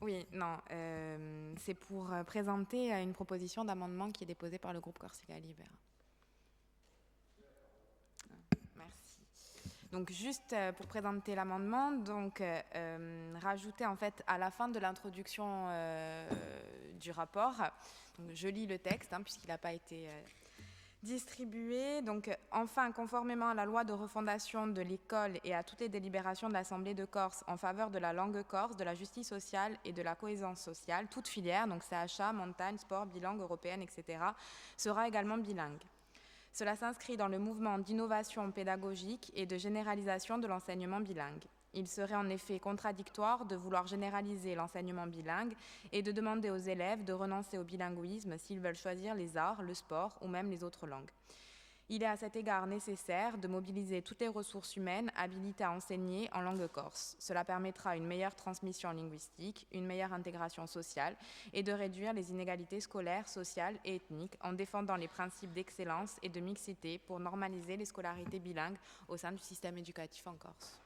Oui, non, c'est pour présenter une proposition d'amendement qui est déposée par le groupe Corsica Libera. Merci. Donc juste pour présenter l'amendement, donc rajouter en fait à la fin de l'introduction du rapport, donc je lis le texte puisqu'il n'a pas été distribué. Donc enfin, conformément à la loi de refondation de l'école et à toutes les délibérations de l'Assemblée de Corse en faveur de la langue corse, de la justice sociale et de la cohésion sociale, toute filière, donc CHA, montagne, sport, bilangue européenne, etc., sera également bilingue. Cela s'inscrit dans le mouvement d'innovation pédagogique et de généralisation de l'enseignement bilingue. Il serait en effet contradictoire de vouloir généraliser l'enseignement bilingue et de demander aux élèves de renoncer au bilinguisme s'ils veulent choisir les arts, le sport ou même les autres langues. Il est à cet égard nécessaire de mobiliser toutes les ressources humaines habilitées à enseigner en langue corse. Cela permettra une meilleure transmission linguistique, une meilleure intégration sociale et de réduire les inégalités scolaires, sociales et ethniques en défendant les principes d'excellence et de mixité pour normaliser les scolarités bilingues au sein du système éducatif en Corse.